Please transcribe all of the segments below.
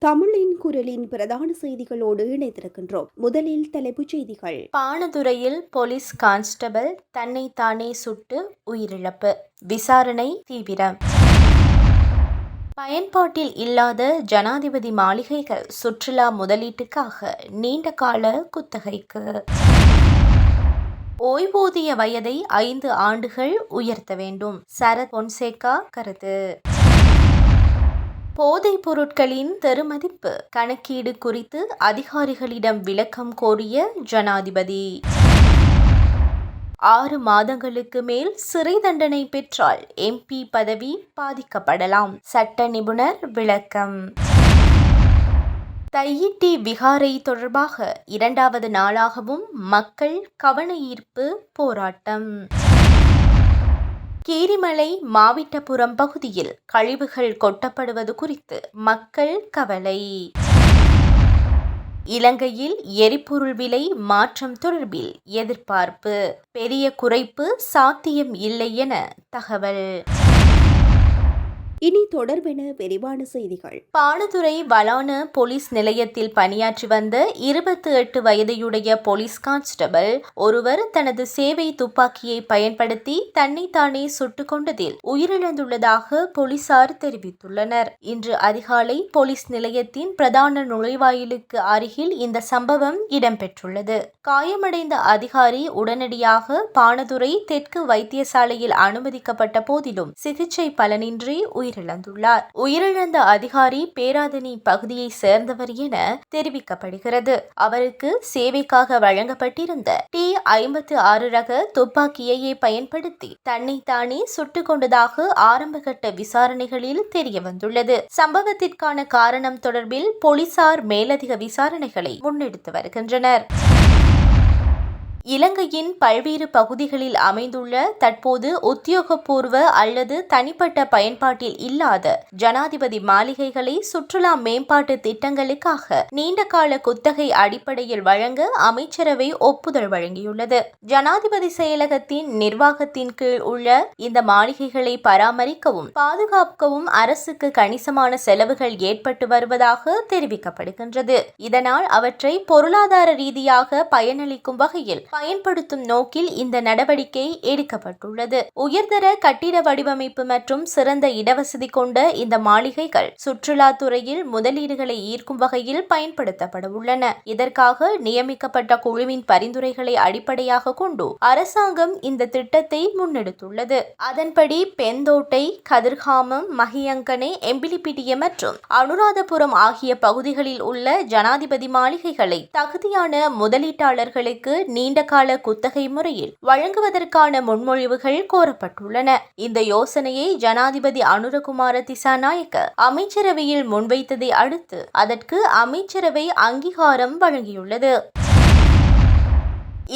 தமிழின் குரலின் பிரதான செய்திகளோடு இணைந்திருக்கின்றோம். முதலில் தலைப்புச் செய்திகள். பாணதுறையில் போலீஸ் கான்ஸ்டபிள் தன்னை தானே சுட்டு உயிரிழப்பு, விசாரணை தீவிரம். பயன்பாட்டில் இல்லாத ஜனாதிபதி மாளிகைகள் சுற்றுலா முதலீட்டுக்காக நீண்ட கால குத்தகைக்கு. ஓய்வூதிய வயதை 5 ஆண்டுகள் உயர்த்த வேண்டும், சரத் பொன்சேகா கருத்து. போதைப் பொருட்களின் பெறுமதிப்பு கணக்கீடு குறித்து அதிகாரிகளிடம் விளக்கம் கோரிய ஜனாதிபதி. 6 மாதங்களுக்கு மேல் சிறை தண்டனை பெற்றால் MP பதவி பாதிக்கப்படலாம், சட்ட நிபுணர் விளக்கம். தையிட்டி விகாரை தொடர்பாக 2வது நாளாகவும் மக்கள் கவன ஈர்ப்பு போராட்டம். கீரிமலை மாவிட்டபுரம் பகுதியில் கழிவுகள் கொட்டப்படுவது குறித்து மக்கள் கவலை. இலங்கையில் எரிபொருள் விலை மாற்றம் தொடர்பில் எதிர்பார்ப்பு, பெரிய குறைப்பு சாத்தியம் இல்லை என தகவல். இனி தொடர்பென விரிவான செய்திகள். பாணதுறை வலான போலீஸ் நிலையத்தில் பணியாற்றி வந்த 28 வயதையுடைய போலீஸ் கான்ஸ்டபிள் ஒருவர் தனது சேவை துப்பாக்கியை பயன்படுத்தி தன்னைத்தானே சுட்டுக் கொண்டதில் உயிரிழந்துள்ளதாக போலீசார் தெரிவித்துள்ளனர். இன்று அதிகாலை போலீஸ் நிலையத்தின் பிரதான நுழைவாயிலுக்கு அருகில் இந்த சம்பவம் இடம்பெற்றுள்ளது. காயமடைந்த அதிகாரி உடனடியாக பாணதுறை தெற்கு வைத்தியசாலையில் அனுமதிக்கப்பட்ட போதிலும் சிகிச்சை பலனின்றி உயிரிழந்துள்ளார். உயிரிழந்த அதிகாரி பேராதனி பகுதியை சேர்ந்தவர் என தெரிவிக்கப்படுகிறது. அவருக்கு சேவைக்காக வழங்கப்பட்டிருந்த T56 ரக துப்பாக்கியையே பயன்படுத்தி தன்னைத்தானே சுட்டுக் கொண்டதாக ஆரம்பகட்ட விசாரணைகளில் தெரியவந்துள்ளது. சம்பவத்திற்கான காரணம் தொடர்பில் போலீசார் மேலதிக விசாரணைகளை முன்னெடுத்து வருகின்றனர். இலங்கையின் பல்வேறு பகுதிகளில் அமைந்துள்ள தற்போது உத்தியோகபூர்வ அல்லது தனிப்பட்ட பயன்பாட்டில் இல்லாத ஜனாதிபதி மாளிகைகளை சுற்றுலா மேம்பாட்டு திட்டங்களுக்காக நீண்டகால குத்தகை அடிப்படையில் வழங்க அமைச்சரவை ஒப்புதல் வழங்கியுள்ளது. ஜனாதிபதி செயலகத்தின் நிர்வாகத்தின் கீழ் உள்ள இந்த மாளிகைகளை பராமரிக்கவும் பாதுகாக்கவும் அரசுக்கு கணிசமான செலவுகள் ஏற்பட்டு வருவதாக தெரிவிக்கப்படுகின்றது. இதனால் அவற்றை பொருளாதார ரீதியாக பயனளிக்கும் வகையில் பயன்படுத்தும் நோக்கில் இந்த நடவடிக்கை எடுக்கப்பட்டுள்ளது. உயர்தர கட்டிட வடிவமைப்பு மற்றும் சிறந்த இடவசதி கொண்ட இந்த மாளிகைகள் சுற்றுலா துறையில் முதலீடுகளை ஈர்க்கும் வகையில் பயன்படுத்தப்பட உள்ளன. இதற்காக நியமிக்கப்பட்ட குழுவின் பரிந்துரைகளை அடிப்படையாக கொண்டு அரசாங்கம் இந்த திட்டத்தை முன்னெடுத்துள்ளது. அதன்படி பெந்தோட்டை, கதிர்காமம், மகியங்கனை, எம்பிலிப்பிட்டிய மற்றும் அனுராதபுரம் ஆகிய பகுதிகளில் உள்ள ஜனாதிபதி மாளிகைகளை தகுதியான முதலீட்டாளர்களுக்கு நீண்ட கால குத்தகை முறையில் வழங்குவதற்கான முன்மொழிவுகள் கோரப்பட்டுள்ளன. இந்த யோசனையை ஜனாதிபதி அனுரகுமார திசாநாயக்க அமைச்சரவையில் முன்வைத்ததை அடுத்து அதற்கு அமைச்சரவை அங்கீகாரம் வழங்கியுள்ளது.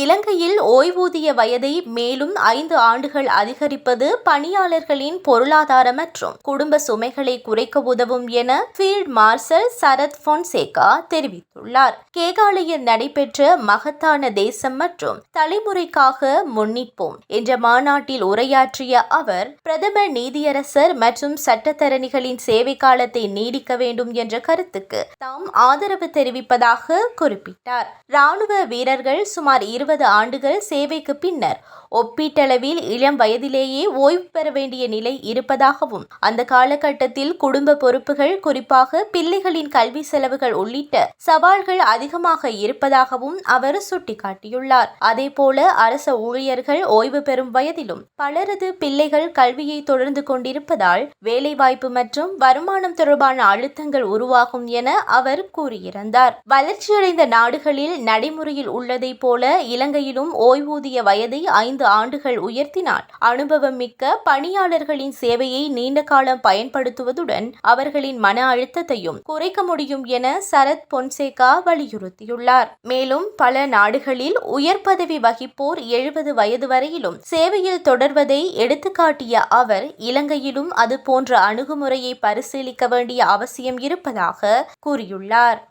இலங்கையில் ஓய்வூதிய வயதை மேலும் 5 ஆண்டுகள் அதிகரிப்பது பணியாளர்களின் பொருளாதார மற்றும் குடும்ப சுமைகளை குறைக்க உதவும் என ஃபீல்ட் மார்ஷல் சரத் பொன்சேகா தெரிவித்துள்ளார். கேகாலையில் நடைபெற்ற மகத்தான தேசம் மற்றும் தலைமுறைக்காக முன்னிற்போம் என்ற மாநாட்டில் உரையாற்றிய அவர், பிரதம நீதியரசர் மற்றும் சட்டத்தரணிகளின் சேவை காலத்தை நீடிக்க வேண்டும் என்ற கருத்துக்கு தாம் ஆதரவு தெரிவிப்பதாக குறிப்பிட்டார். ராணுவ வீரர்கள் சுமார் 20 ஆண்டுகள் சேவைக்கு பின்னர் ஒப்பீட்டளவில் இளம் வயதிலேயே ஓய்வு பெற வேண்டிய நிலை இருப்பதாகவும் அந்த காலகட்டத்தில் குடும்ப பொறுப்புகள், குறிப்பாக பிள்ளைகளின் கல்வி செலவுகள் உள்ளிட்ட சவால்கள் அதிகமாக இருப்பதாகவும் அவர் சுட்டிக்காட்டியுள்ளார். அதேபோல அரச ஊழியர்கள் ஓய்வு பெறும் வயதிலும் பலரது பிள்ளைகள் கல்வியை தொடர்ந்து கொண்டிருப்பதால் வேலைவாய்ப்பு மற்றும் வருமானம் தொடர்பான அழுத்தங்கள் உருவாகும் என அவர் கூறியிருந்தார். வளர்ச்சியடைந்த நாடுகளில் நடைமுறையில் உள்ளதை போல இலங்கையிலும் ஓய்வூதிய வயதை 5 ஆண்டுகள் உயர்த்தினால் அனுபவம் மிக்க பணியாளர்களின் சேவையை நீண்ட காலம் பயன்படுத்துவதுடன் அவர்களின் மன அழுத்தத்தையும் குறைக்க முடியும் என சரத் பொன்சேகா வலியுறுத்தியுள்ளார். மேலும் பல நாடுகளில் உயர் பதவி வகிப்போர் 70 வயது வரையிலும் சேவையில் தொடர்வதை எடுத்துக்காட்டிய அவர், இலங்கையிலும் அது போன்ற அணுகுமுறையை பரிசீலிக்க வேண்டிய அவசியம் இருப்பதாக கூறியுள்ளார்.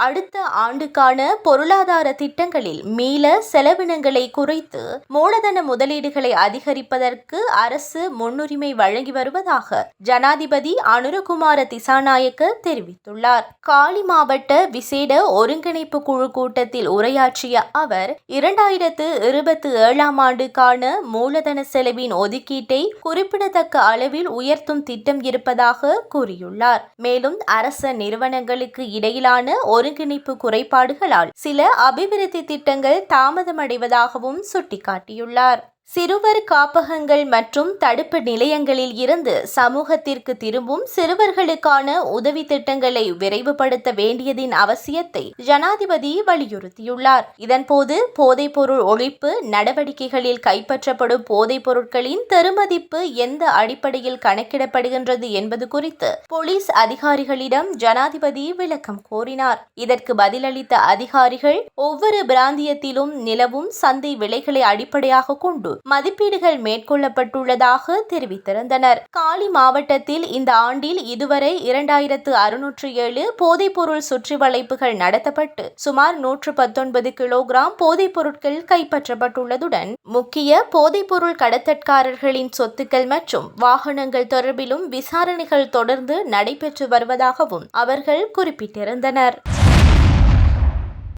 அடுத்த ஆண்டுக்கான பொருளாதார திட்டங்களில் மீள செலவினங்களை குறைத்து மூலதன முதலீடுகளை அதிகரிப்பதற்கு அரசு முன்னுரிமை வழங்கி வருவதாக ஜனாதிபதி அனுரகுமார திசாநாயக்க தெரிவித்துள்ளார். காலி மாவட்ட விசேட ஒருங்கிணைப்பு குழு கூட்டத்தில் உரையாற்றிய அவர் 2027 ஆண்டுக்கான மூலதன செலவின் ஒதுக்கீட்டை குறிப்பிடத்தக்க அளவில் உயர்த்தும் திட்டம் இருப்பதாக கூறியுள்ளார். மேலும் அரச நிறுவனங்களுக்கு இடையிலான ஒருங்கிணைப்பு குறைபாடுகளால் சில அபிவிருத்தி திட்டங்கள் தாமதமடைவதாகவும் சுட்டிக்காட்டியுள்ளார். சிறுவர் காப்பகங்கள் மற்றும் தடுப்பு நிலையங்களில் இருந்து சமூகத்திற்கு திரும்பும் சிறுவர்களுக்கான உதவி திட்டங்களை விரைவுபடுத்த வேண்டியதின் அவசியத்தை ஜனாதிபதி வலியுறுத்தியுள்ளார். இதன்போது போதைப்பொருள் ஒழிப்பு நடவடிக்கைகளில் கைப்பற்றப்படும் போதைப் பொருட்களின் பெறுமதிப்பு எந்த அடிப்படையில் கணக்கிடப்படுகின்றது என்பது குறித்து போலீஸ் அதிகாரிகளிடம் ஜனாதிபதி விளக்கம் கோரினார். இதற்கு பதிலளித்த அதிகாரிகள் ஒவ்வொரு பிராந்தியத்திலும் நிலவும் சந்தை விலைகளை அடிப்படையாக கொண்டு மதிப்பீடுகள் மேற்கொள்ளப்பட்டுள்ளதாக தெரிவித்திருந்தனர். காலி மாவட்டத்தில் இந்த ஆண்டில் இதுவரை 2607 போதைப்பொருள் சுற்றி வளைப்புகள் நடத்தப்பட்டு சுமார் 119 கிலோகிராம் போதைப் பொருட்கள் கைப்பற்றப்பட்டுள்ளதுடன் முக்கிய போதைப்பொருள் கடத்தற்காரர்களின் சொத்துக்கள் மற்றும் வாகனங்கள் தொடர்பிலும் விசாரணைகள் தொடர்ந்து நடைபெற்று வருவதாகவும் அவர்கள் குறிப்பிட்டிருந்தனர்.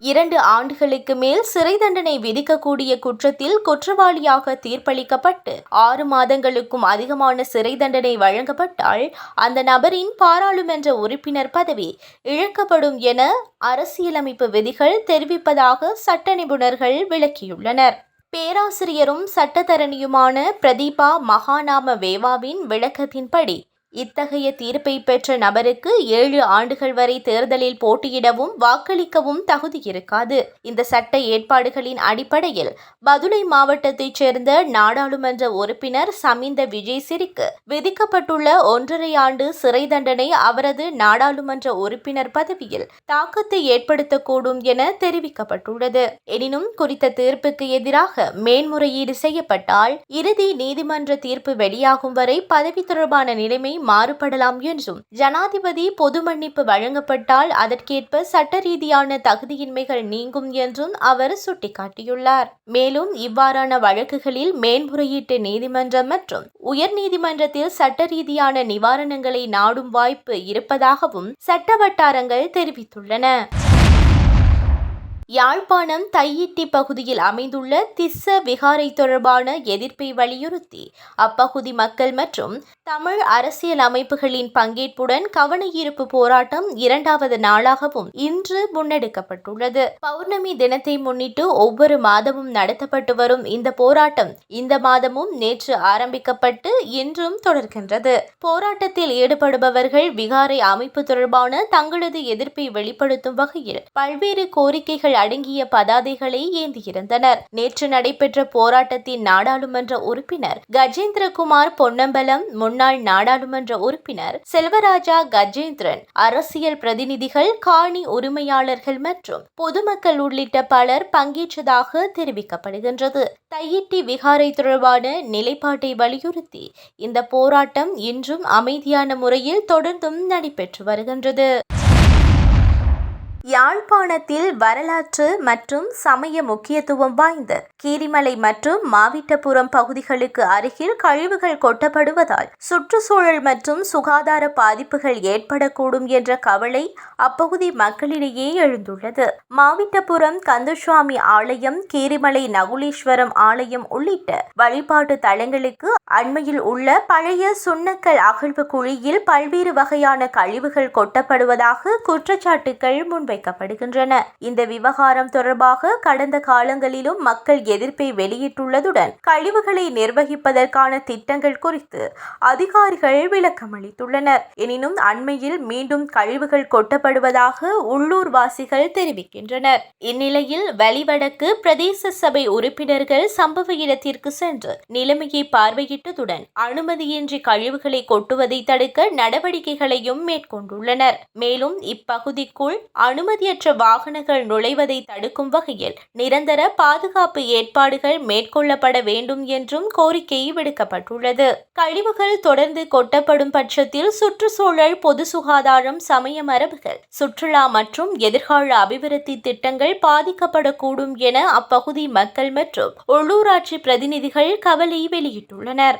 2 ஆண்டுகளுக்கு மேல் சிறை தண்டனை விதிக்கக்கூடிய குற்றத்தில் குற்றவாளியாக தீர்ப்பளிக்கப்பட்டு 6 மாதங்களுக்கும் அதிகமான சிறை தண்டனை வழங்கப்பட்டால் அந்த நபரின் பாராளுமன்ற உறுப்பினர் பதவி இழக்கப்படும் என அரசியலமைப்பு விதிகள் தெரிவிப்பதாக சட்ட நிபுணர்கள் விளக்கியுள்ளனர். பேராசிரியரும் சட்டத்தரணியுமான பிரதீபா மகாநாம வேவாவின் விளக்கத்தின்படி இத்தகைய தீர்ப்பை பெற்ற நபருக்கு 7 ஆண்டுகள் வரை தேர்தலில் போட்டியிடவும் வாக்களிக்கவும் தகுதி இருக்காது. இந்த சட்ட ஏற்பாடுகளின் அடிப்படையில் பதுளை மாவட்டத்தைச் சேர்ந்த நாடாளுமன்ற உறுப்பினர் சமிந்த விஜயசிறிக்கு விதிக்கப்பட்டுள்ள 1.5 ஆண்டு சிறை தண்டனை அவரது நாடாளுமன்ற உறுப்பினர் பதவியில் தாக்கத்தை ஏற்படுத்தக்கூடும் என தெரிவிக்கப்பட்டுள்ளது. எனினும் குறித்த தீர்ப்புக்கு எதிராக மேன்முறையீடு செய்யப்பட்டால் இறுதி நீதிமன்ற தீர்ப்பு வெளியாகும் வரை பதவி தொடர்பான நிலைமை மாறுபடலாம் என்றும் ஜனாதிபதி பொது மன்னிப்பு வழங்கப்பட்டால் அதற்கேற்ப சட்ட ரீதியான தகுதியின்மைகள் நீங்கும் என்றும் அவர் சுட்டிக்காட்டியுள்ளார். மேலும் இவ்வாறான வழக்குகளில் மேன்முறையீட்டு நீதிமன்றம் மற்றும் உயர் நீதிமன்றத்தில் சட்ட ரீதியான நிவாரணங்களை நாடும் வாய்ப்பு இருப்பதாகவும் சட்ட வட்டாரங்கள் தெரிவித்துள்ளன. யாழ்ப்பாணம் தையிட்டி பகுதியில் அமைந்துள்ள திஸ்ஸ விகாரை தொடர்பான எதிர்ப்பை வலியுறுத்தி அப்பகுதி மக்கள் மற்றும் தமிழ் அரசியல் அமைப்புகளின் பங்கேற்புடன் கவனஈர்ப்பு போராட்டம் 2வது நாளாகவும் இன்று முன்னெடுக்கப்பட்டுள்ளது. பௌர்ணமி தினத்தை முன்னிட்டு ஒவ்வொரு மாதமும் நடத்தப்பட்டு வரும் இந்த போராட்டம் இந்த மாதமும் நேற்று ஆரம்பிக்கப்பட்டு இன்றும் தொடர்கின்றது. போராட்டத்தில் ஈடுபடுபவர்கள் விகாரை அமைப்பு தொடர்பான தங்களது எதிர்ப்பை வெளிப்படுத்தும் வகையில் பல்வேறு கோரிக்கைகள் அடங்கிய பதாதைகளை ஏந்தியிருந்தனர். நேற்று நடைபெற்ற போராட்டத்தின் நாடாளுமன்ற உறுப்பினர் கஜேந்திரகுமார் பொன்னம்பலம், முன்னாள் நாடாளுமன்ற உறுப்பினர் செல்வராஜா கஜேந்திரன், அரசியல் பிரதிநிதிகள், காணி உரிமையாளர்கள் மற்றும் பொதுமக்கள் உள்ளிட்ட பலர் பங்கேற்றதாக தெரிவிக்கப்படுகின்றது. தையிட்டி விகாரை தொடர்பான நிலைப்பாட்டை வலியுறுத்தி இந்த போராட்டம் இன்றும் அமைதியான முறையில் தொடர்ந்தும் நடைபெற்று வருகின்றது. யாழ்ப்பாணத்தில் வரலாற்று மற்றும் சமய முக்கியத்துவம் வாய்ந்த கீரிமலை மற்றும் மாவிட்டபுரம் பகுதிகளுக்கு அருகில் கழிவுகள் கொட்டப்படுவதால் சுற்றுச்சூழல் மற்றும் சுகாதார பாதிப்புகள் ஏற்படக்கூடும் என்ற கவலை அப்பகுதி மக்களிடையே எழுந்துள்ளது. மாவிட்டபுரம் கந்தசுவாமி ஆலயம், கீரிமலை நகுலீஸ்வரம் ஆலயம் உள்ளிட்ட வழிபாட்டு தலங்களுக்கு அண்மையில் உள்ள பழைய சுண்ணக்கல் அகழ்வு குழியில் பல்வேறு வகையான கழிவுகள் கொட்டப்படுவதாக குற்றச்சாட்டுகள் முன்வைக்கப்படுகின்றன. இந்த விவகாரம் தொடர்பாக கடந்த காலங்களிலும் மக்கள் எதிர்ப்பை வெளியிட்டுள்ளதுடன் கழிவுகளை நிர்வகிப்பதற்கான திட்டங்கள் குறித்து அதிகாரிகள் விளக்கமளித்துள்ளனர். எனினும் அண்மையில் மீண்டும் கழிவுகள் கொட்டப்படுவதாக உள்ளூர் வாசிகள் தெரிவிக்கின்றனர். இந்நிலையில் வலிவடக்கு பிரதேச சபை உறுப்பினர்கள் சம்பவ இடத்திற்கு சென்று நிலைமையை பார்வையிட்டதுடன் அனுமதியின்றி கழிவுகளை கொட்டுவதை தடுக்க நடவடிக்கைகளையும் மேற்கொண்டுள்ளனர். மேலும் இப்பகுதிக்குள் அனுமதியற்ற வாகனங்கள் நுழைவதை தடுக்கும் வகையில் நிரந்தர பாதுகாப்பு ஏற்பாடுகள் மேற்கொள்ளப்பட வேண்டும் என்றும் கோரிக்கை விடுக்கப்பட்டுள்ளது. கழிவுகள் தொடர்ந்து கொட்டப்படும் பட்சத்தில் சுற்றுச்சூழல், பொது சுகாதாரம், சமய மரபுகள், சுற்றுலா மற்றும் எதிர்கால அபிவிருத்தி திட்டங்கள் பாதிக்கப்படக்கூடும் என அப்பகுதி மக்கள் மற்றும் உள்ளூராட்சி பிரதிநிதிகள் கவலை வெளியிட்டுள்ளனர்.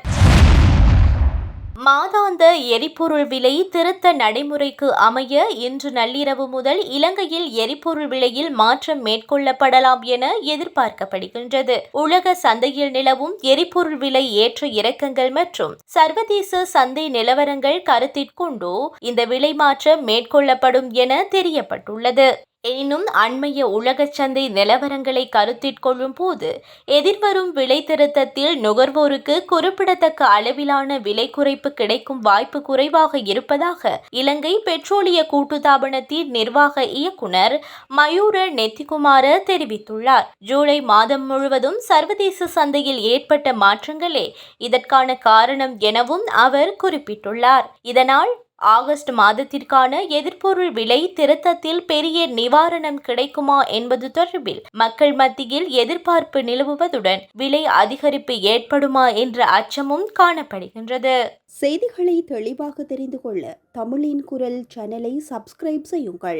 மாதாந்த எரிபொருள் விலை திருத்த நடைமுறைக்கு அமைய இன்று நள்ளிரவு முதல் இலங்கையில் எரிபொருள் விலையில் மாற்றம் மேற்கொள்ளப்படலாம் என எதிர்பார்க்கப்படுகின்றது. உலக சந்தையில் நிலவும் எரிபொருள் விலை ஏற்ற இறக்கங்கள் மற்றும் சர்வதேச சந்தை நிலவரங்கள் கருத்திற்கொண்டு இந்த விலை மாற்றம் மேற்கொள்ளப்படும் என தெரியப்பட்டுள்ளது. எனினும் அண்மைய உலக சந்தை நிலவரங்களை கருத்திற்கொள்ளும் போது எதிர்வரும் விலை திருத்தத்தில் நுகர்வோருக்கு குறிப்பிடத்தக்க அளவிலான விலை குறைப்பு கிடைக்கும் வாய்ப்பு குறைவாக இருப்பதாக இலங்கை பெட்ரோலிய கூட்டுத்தாபனத்தின் நிர்வாக இயக்குனர் மயூர நெத்திகுமார தெரிவித்துள்ளார். ஜூலை மாதம் முழுவதும் சர்வதேச சந்தையில் ஏற்பட்ட மாற்றங்களே இதற்கான காரணம் எனவும் அவர் குறிப்பிட்டுள்ளார். இதனால் ஆகஸ்ட் மாதத்திற்கான எரிபொருள் விலை திருத்தத்தில் பெரிய நிவாரணம் கிடைக்குமா என்பது தொடர்பில் மக்கள் மத்தியில் எதிர்பார்ப்பு நிலவுவதுடன் விலை அதிகரிப்பு ஏற்படுமா என்ற அச்சமும் காணப்படுகின்றது. செய்திகளை தெளிவாக தெரிந்து கொள்ள தமிழின் குரல் சேனலை சப்ஸ்கிரைப் செய்யுங்கள்.